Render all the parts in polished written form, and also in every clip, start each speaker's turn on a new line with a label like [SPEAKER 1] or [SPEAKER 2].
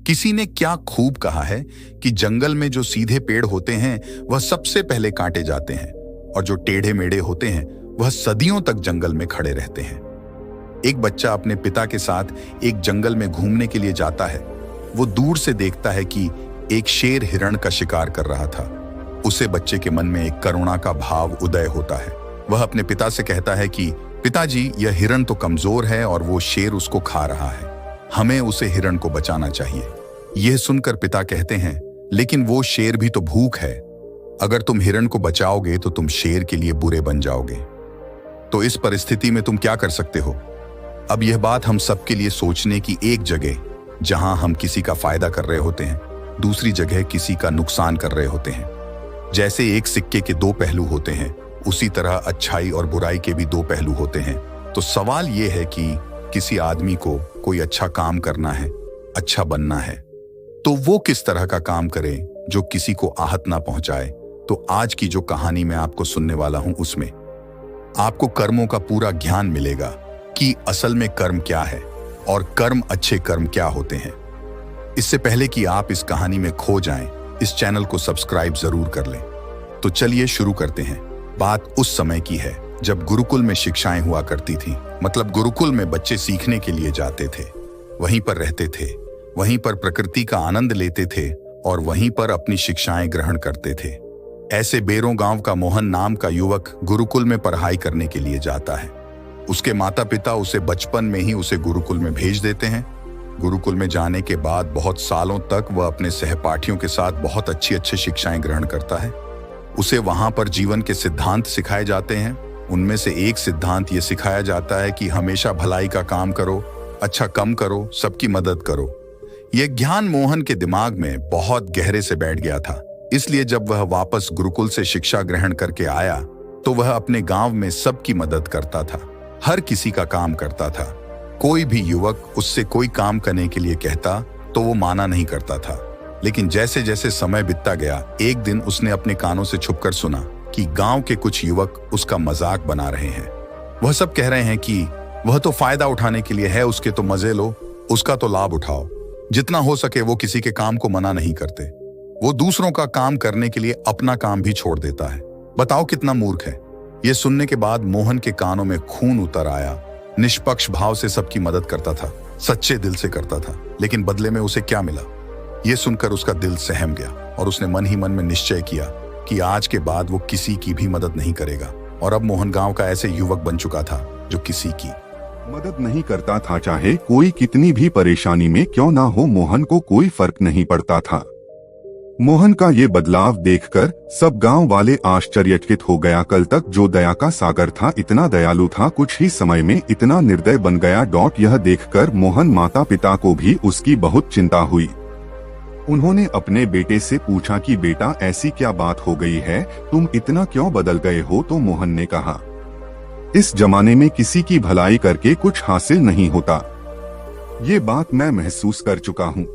[SPEAKER 1] किसी ने क्या खूब कहा है कि जंगल में जो सीधे पेड़ होते हैं वह सबसे पहले काटे जाते हैं और जो टेढ़े मेढ़े होते हैं वह सदियों तक जंगल में खड़े रहते हैं। एक बच्चा अपने पिता के साथ एक जंगल में घूमने के लिए जाता है। वो दूर से देखता है कि एक शेर हिरण का शिकार कर रहा था। उसे बच्चे के मन में एक करुणा का भाव उदय होता है। वह अपने पिता से कहता है कि पिताजी, यह हिरण तो कमजोर है और वो शेर उसको खा रहा है। हमें उसे हिरण को बचाना चाहिए। यह सुनकर पिता कहते हैं, लेकिन वो शेर भी तो भूख है। अगर तुम हिरण को बचाओगे तो तुम शेर के लिए बुरे बन जाओगे। तो इस परिस्थिति में तुम क्या कर सकते हो? अब यह बात हम सबके लिए सोचने की एक जगह, जहां हम किसी का फायदा कर रहे होते हैं, दूसरी जगह किसी का नुकसान कर रहे होते हैं। जैसे एक सिक्के के दो पहलू होते हैं, उसी तरह अच्छाई और बुराई के भी दो पहलू होते हैं। तो सवाल यह है कि किसी आदमी को कोई अच्छा काम करना है, अच्छा बनना है, तो वो किस तरह का काम करे जो किसी को आहत ना पहुंचाए। तो आज की जो कहानी मैं आपको सुनने वाला हूं, उसमें आपको कर्मों का पूरा ज्ञान मिलेगा कि असल में कर्म क्या है और कर्म अच्छे कर्म क्या होते हैं। इससे पहले कि आप इस कहानी में खो जाएं, इस चैनल को सब्सक्राइब जरूर कर लें। तो चलिए शुरू करते हैं। बात उस समय की है जब गुरुकुल में शिक्षाएं हुआ करती थी। मतलब गुरुकुल में बच्चे सीखने के लिए जाते थे, वहीं पर रहते थे, वहीं पर प्रकृति का आनंद लेते थे और वहीं पर अपनी शिक्षाएं ग्रहण करते थे। ऐसे बेरों गांव का मोहन नाम का युवक गुरुकुल में पढ़ाई करने के लिए जाता है। उसके माता पिता उसे बचपन में ही उसे गुरुकुल में भेज देते हैं। गुरुकुल में जाने के बाद बहुत सालों तक वह अपने सहपाठियों के साथ बहुत अच्छी शिक्षाएं ग्रहण करता है। उसे वहां पर जीवन के सिद्धांत सिखाए जाते हैं। उनमें से एक सिद्धांत ये सिखाया जाता है कि हमेशा भलाई का काम करो, अच्छा कम करो, सबकी मदद करो। यह ज्ञान मोहन के दिमाग में बहुत गहरे से बैठ गया था। इसलिए जब वह वापस गुरुकुल से शिक्षा ग्रहण करके आया तो वह अपने गांव में सबकी मदद करता था, हर किसी का काम करता था। कोई भी युवक उससे कोई काम करने के लिए कहता तो वो माना नहीं करता था। लेकिन जैसे जैसे समय बीतता गया, एक दिन उसने अपने कानों से छुपकर सुना कि गांव के कुछ युवक उसका मजाक बना रहे हैं। वह सब कह रहे हैं कि वह तो फायदा उठाने के लिए है, उसके तो मजे लो, उसका तो लाभ उठाओ। जितना हो सके वो किसी के काम को मना नहीं करते। वो दूसरों का काम करने के लिए अपना काम भी छोड़ देता है। बताओ कितना मूर्ख है। ये सुनने के बाद मोहन के कानों में खून उतर आया। निष्पक्ष भाव से सबकी मदद करता था, सच्चे दिल से करता था, लेकिन बदले में उसे क्या मिला? ये सुनकर उसका दिल सहम गया और उसने मन ही मन में निश्चय किया कि आज के बाद वो किसी की भी मदद नहीं करेगा। और अब मोहन गांव का ऐसे युवक बन चुका था जो किसी की
[SPEAKER 2] मदद नहीं करता था। चाहे कोई कितनी भी परेशानी में क्यों ना हो, मोहन को कोई फर्क नहीं पड़ता था। मोहन का ये बदलाव देखकर सब गांव वाले आश्चर्यचकित हो गया। कल तक जो दया का सागर था, इतना दयालु था, कुछ ही समय में इतना निर्दय बन गया। यह देखकर मोहन माता पिता को भी उसकी बहुत चिंता हुई। उन्होंने अपने बेटे से पूछा कि बेटा, ऐसी क्या बात हो गई है, तुम इतना क्यों बदल गए हो? तो मोहन ने कहा, इस जमाने में किसी की भलाई करके कुछ हासिल नहीं होता। ये बात मैं महसूस कर चुका हूँ।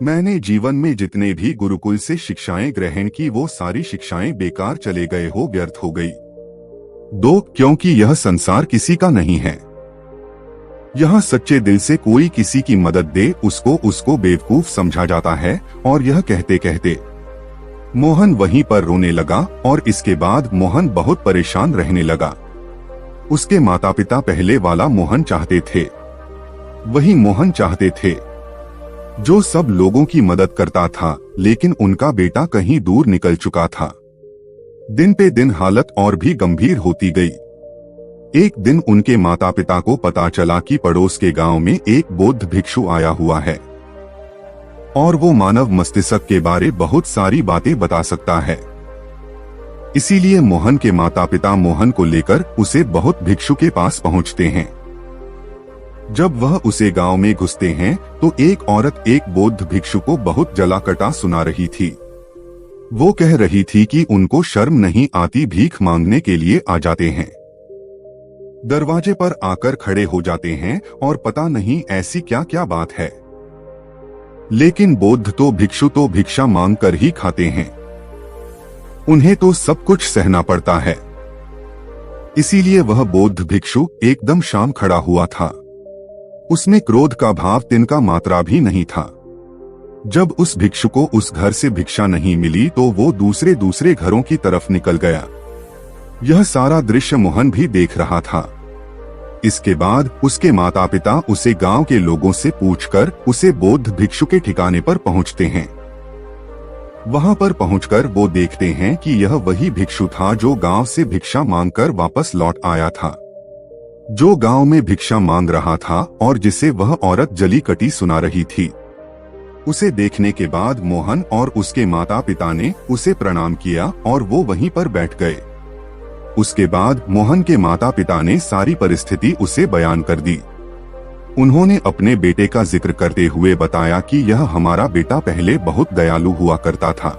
[SPEAKER 2] मैंने जीवन में जितने भी गुरुकुल से शिक्षाएं ग्रहण की, वो सारी शिक्षाएं बेकार चले गए हो, व्यर्थ हो गई। क्योंकि यह संसार किसी का नहीं है। यहाँ सच्चे दिल से कोई किसी की मदद दे, उसको बेवकूफ समझा जाता है। और यह कहते कहते मोहन वहीं पर रोने लगा और इसके बाद मोहन बहुत परेशान रहने लगा। उसके माता पिता पहले वाला मोहन चाहते थे, वही मोहन चाहते थे जो सब लोगों की मदद करता था। लेकिन उनका बेटा कहीं दूर निकल चुका था। दिन पे दिन हालत और भी गंभीर होती गई। एक दिन उनके माता पिता को पता चला कि पड़ोस के गांव में एक बौद्ध भिक्षु आया हुआ है और वो मानव मस्तिष्क के बारे बहुत सारी बातें बता सकता है। इसीलिए मोहन के माता पिता मोहन को लेकर उसे बहुत भिक्षु के पास पहुंचते हैं। जब वह उसे गांव में घुसते हैं तो एक औरत एक बौद्ध भिक्षु को बहुत जला कटा सुना रही थी। वो कह रही थी कि उनको शर्म नहीं आती, भीख मांगने के लिए आ जाते हैं, दरवाजे पर आकर खड़े हो जाते हैं और पता नहीं ऐसी क्या क्या बात है। लेकिन बौद्ध तो भिक्षा मांग कर ही खाते हैं, उन्हें तो सब कुछ सहना पड़ता है। इसीलिए वह बौद्ध भिक्षु एकदम शांत खड़ा हुआ था। उसमें क्रोध का भाव तिनका मात्रा भी नहीं था। जब उस भिक्षु को उस घर से भिक्षा नहीं मिली तो वो दूसरे दूसरे घरों की तरफ निकल गया। यह सारा दृश्य मोहन भी देख रहा था। इसके बाद उसके माता पिता उसे गांव के लोगों से पूछकर उसे बौद्ध भिक्षु के ठिकाने पर पहुंचते हैं। वहां पर पहुंचकर वो देखते हैं कि यह वही भिक्षु था जो गांव से भिक्षा मांगकर वापस लौट आया था, जो गांव में भिक्षा मांग रहा था और जिसे वह औरत जली कटी सुना रही थी। उसे देखने के बाद मोहन और उसके माता पिता ने उसे प्रणाम किया और वो वहीं पर बैठ गए। उसके बाद मोहन के माता पिता ने सारी परिस्थिति उसे बयान कर दी। उन्होंने अपने बेटे का जिक्र करते हुए बताया कि यह हमारा बेटा पहले बहुत दयालु हुआ करता था,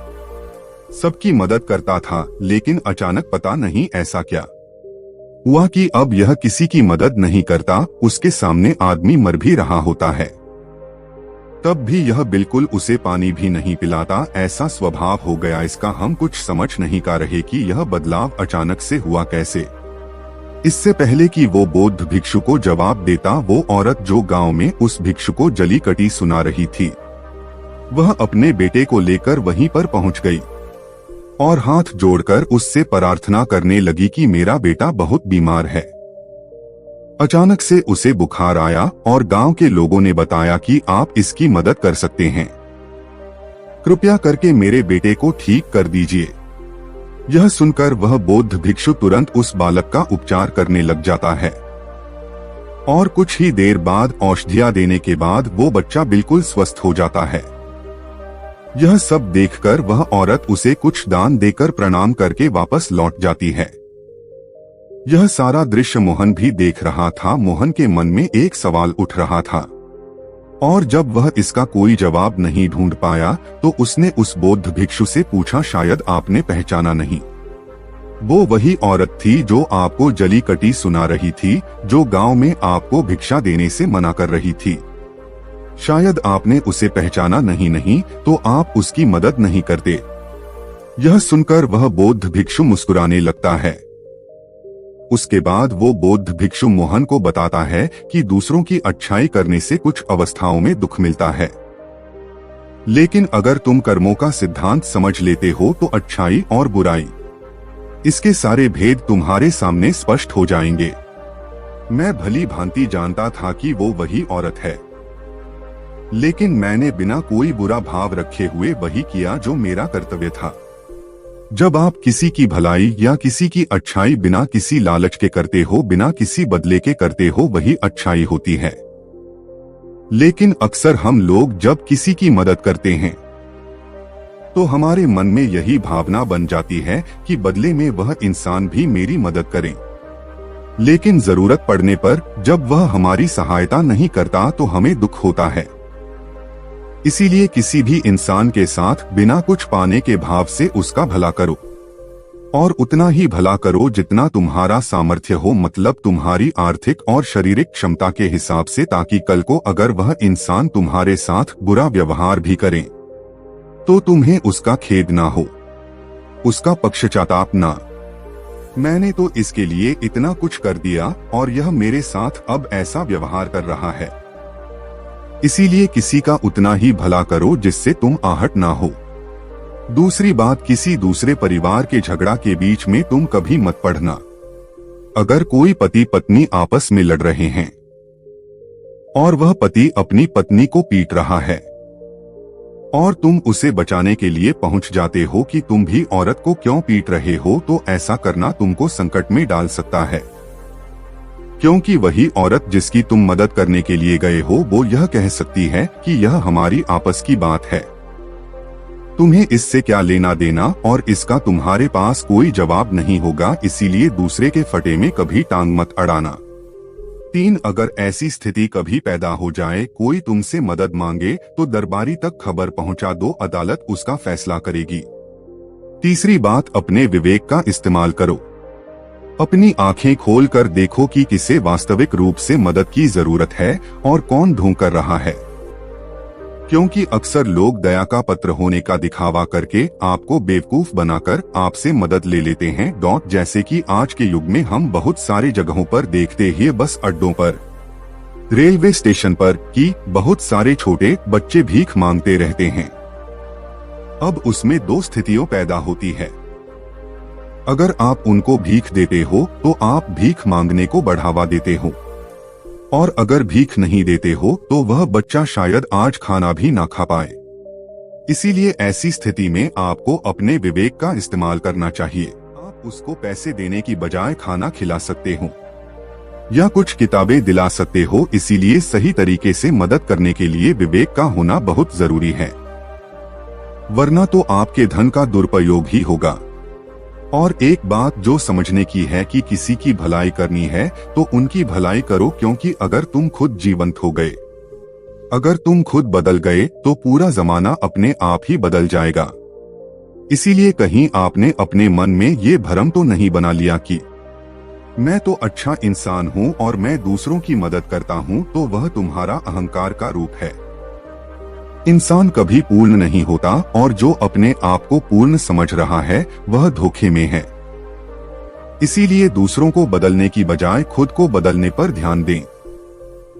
[SPEAKER 2] सबकी मदद करता था, लेकिन अचानक पता नहीं ऐसा क्या हुआ कि अब यह किसी की मदद नहीं करता। उसके सामने आदमी मर भी रहा होता है, तब भी यह बिल्कुल उसे पानी भी नहीं पिलाता। ऐसा स्वभाव हो गया इसका। हम कुछ समझ नहीं पा रहे कि यह बदलाव अचानक से हुआ कैसे। इससे पहले कि वो बौद्ध भिक्षु को जवाब देता, वो औरत जो गांव में उस भिक्षु को जली कटी सुना रही थी, वह अपने बेटे को लेकर वहीं पर पहुंच गई और हाथ जोड़कर उससे प्रार्थना करने लगी कि मेरा बेटा बहुत बीमार है। अचानक से उसे बुखार आया और गांव के लोगों ने बताया कि आप इसकी मदद कर सकते हैं, कृपया करके मेरे बेटे को ठीक कर दीजिए। यह सुनकर वह बौद्ध भिक्षु तुरंत उस बालक का उपचार करने लग जाता है और कुछ ही देर बाद औषधियां देने के बाद वो बच्चा बिल्कुल स्वस्थ हो जाता है। यह सब देखकर वह औरत उसे कुछ दान देकर प्रणाम करके वापस लौट जाती है। यह सारा दृश्य मोहन भी देख रहा था। मोहन के मन में एक सवाल उठ रहा था और जब वह इसका कोई जवाब नहीं ढूंढ पाया तो उसने उस बौद्ध भिक्षु से पूछा, शायद आपने पहचाना नहीं, वो वही औरत थी जो आपको जली कटी सुना रही थी, जो गांव में आपको भिक्षा देने से मना कर रही थी। शायद आपने उसे पहचाना नहीं तो आप उसकी मदद नहीं करते। यह सुनकर वह बौद्ध भिक्षु मुस्कुराने लगता है। उसके बाद वो बौद्ध भिक्षु मोहन को बताता है कि दूसरों की अच्छाई करने से कुछ अवस्थाओं में दुख मिलता है, लेकिन अगर तुम कर्मों का सिद्धांत समझ लेते हो तो अच्छाई और बुराई, इसके सारे भेद तुम्हारे सामने स्पष्ट हो जाएंगे। मैं भली भांति जानता था कि वो वही औरत है, लेकिन मैंने बिना कोई बुरा भाव रखे हुए वही किया जो मेरा कर्तव्य था। जब आप किसी की भलाई या किसी की अच्छाई बिना किसी लालच के करते हो, बिना किसी बदले के करते हो, वही अच्छाई होती है। लेकिन अक्सर हम लोग जब किसी की मदद करते हैं तो हमारे मन में यही भावना बन जाती है कि बदले में वह इंसान भी मेरी मदद करे, लेकिन जरूरत पड़ने पर जब वह हमारी सहायता नहीं करता तो हमें दुख होता है। इसीलिए किसी भी इंसान के साथ बिना कुछ पाने के भाव से उसका भला करो, और उतना ही भला करो जितना तुम्हारा सामर्थ्य हो, मतलब तुम्हारी आर्थिक और शारीरिक क्षमता के हिसाब से, ताकि कल को अगर वह इंसान तुम्हारे साथ बुरा व्यवहार भी करे तो तुम्हें उसका खेद ना हो, उसका पश्चाताप ना। मैंने तो इसके लिए इतना कुछ कर दिया और यह मेरे साथ अब ऐसा व्यवहार कर रहा है। इसीलिए किसी का उतना ही भला करो जिससे तुम आहट ना हो। दूसरी बात, किसी दूसरे परिवार के झगड़ा के बीच में तुम कभी मत पड़ना। अगर कोई पति पत्नी आपस में लड़ रहे हैं और वह पति अपनी पत्नी को पीट रहा है और तुम उसे बचाने के लिए पहुंच जाते हो कि तुम भी औरत को क्यों पीट रहे हो, तो ऐसा करना तुमको संकट में डाल सकता है, क्योंकि वही औरत जिसकी तुम मदद करने के लिए गए हो वो यह कह सकती है कि यह हमारी आपस की बात है, तुम्हें इससे क्या लेना देना, और इसका तुम्हारे पास कोई जवाब नहीं होगा। इसीलिए दूसरे के फटे में कभी टांग मत अड़ाना। 3, अगर ऐसी स्थिति कभी पैदा हो जाए, कोई तुमसे मदद मांगे तो दरबारी तक खबर पहुंचा दो, अदालत उसका फैसला करेगी। तीसरी बात, अपने विवेक का इस्तेमाल करो। अपनी आंखें खोलकर देखो कि किसे वास्तविक रूप से मदद की जरूरत है और कौन ढूंढ कर रहा है, क्योंकि अक्सर लोग दया का पत्र होने का दिखावा करके आपको बेवकूफ बनाकर आपसे मदद ले लेते हैं। जैसे कि आज के युग में हम बहुत सारी जगहों पर देखते ही, बस अड्डों पर, रेलवे स्टेशन पर कि बहुत सारे छोटे बच्चे भीख मांगते रहते हैं। अब उसमें दो स्थितियां पैदा होती है। अगर आप उनको भीख देते हो तो आप भीख मांगने को बढ़ावा देते हो, और अगर भीख नहीं देते हो तो वह बच्चा शायद आज खाना भी ना खा पाए। इसीलिए ऐसी स्थिति में आपको अपने विवेक का इस्तेमाल करना चाहिए। आप उसको पैसे देने की बजाय खाना खिला सकते हो या कुछ किताबें दिला सकते हो। इसीलिए सही तरीके से मदद करने के लिए विवेक का होना बहुत जरूरी है, वरना तो आपके धन का दुरुपयोग ही होगा। और एक बात जो समझने की है कि किसी की भलाई करनी है तो उनकी भलाई करो, क्योंकि अगर तुम खुद जीवंत हो गए, अगर तुम खुद बदल गए तो पूरा जमाना अपने आप ही बदल जाएगा। इसीलिए कहीं आपने अपने मन में ये भ्रम तो नहीं बना लिया कि मैं तो अच्छा इंसान हूँ और मैं दूसरों की मदद करता हूँ, तो वह तुम्हारा अहंकार का रूप है। इंसान कभी पूर्ण नहीं होता, और जो अपने आप को पूर्ण समझ रहा है वह धोखे में है। इसीलिए दूसरों को बदलने की बजाय खुद को बदलने पर ध्यान दें,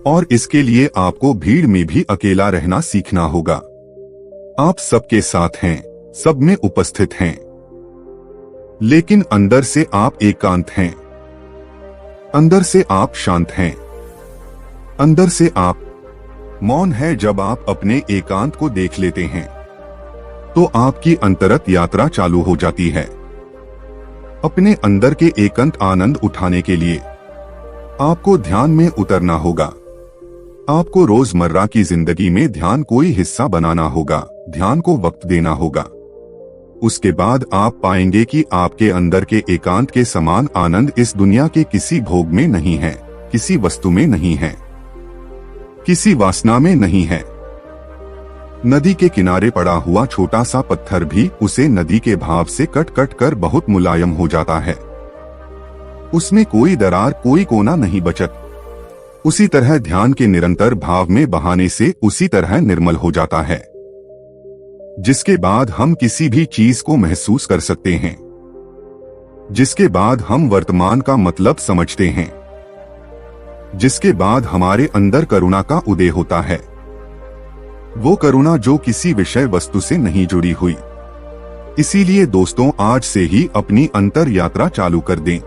[SPEAKER 2] और इसके लिए आपको भीड़ में भी अकेला रहना सीखना होगा। आप सबके साथ हैं, सब में उपस्थित हैं, लेकिन अंदर से आप एकांत हैं, अंदर से आप शांत हैं, अंदर से आप मौन है। जब आप अपने एकांत को देख लेते हैं तो आपकी अंतरत यात्रा चालू हो जाती है। अपने अंदर के एकांत आनंद उठाने के लिए आपको ध्यान में उतरना होगा। आपको रोजमर्रा की जिंदगी में ध्यान कोई हिस्सा बनाना होगा, ध्यान को वक्त देना होगा। उसके बाद आप पाएंगे कि आपके अंदर के एकांत के समान आनंद इस दुनिया के किसी भोग में नहीं है, किसी वस्तु में नहीं है, किसी वासना में नहीं है। नदी के किनारे पड़ा हुआ छोटा सा पत्थर भी उसे नदी के भाव से कट कट कर बहुत मुलायम हो जाता है। उसमें कोई दरार, कोई कोना नहीं बचत। उसी तरह ध्यान के निरंतर भाव में बहाने से उसी तरह निर्मल हो जाता है, जिसके बाद हम किसी भी चीज को महसूस कर सकते हैं, जिसके बाद हम वर्तमान का मतलब समझते हैं, जिसके बाद हमारे अंदर करुणा का उदय होता है। वो करुणा जो किसी विषय वस्तु से नहीं जुड़ी हुई। इसीलिए दोस्तों, आज से ही अपनी अंतर यात्रा चालू कर दें,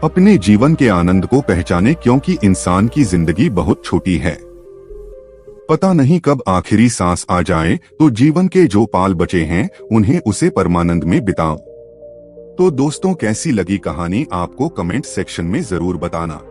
[SPEAKER 2] अपने जीवन के आनंद को पहचानें, क्योंकि इंसान की जिंदगी बहुत छोटी है। पता नहीं कब आखिरी सांस आ जाए, तो जीवन के जो पाल बचे हैं उन्हें उसे परमानंद में बिताओ। तो दोस्तों, कैसी लगी कहानी आपको कमेंट सेक्शन में जरूर बताना।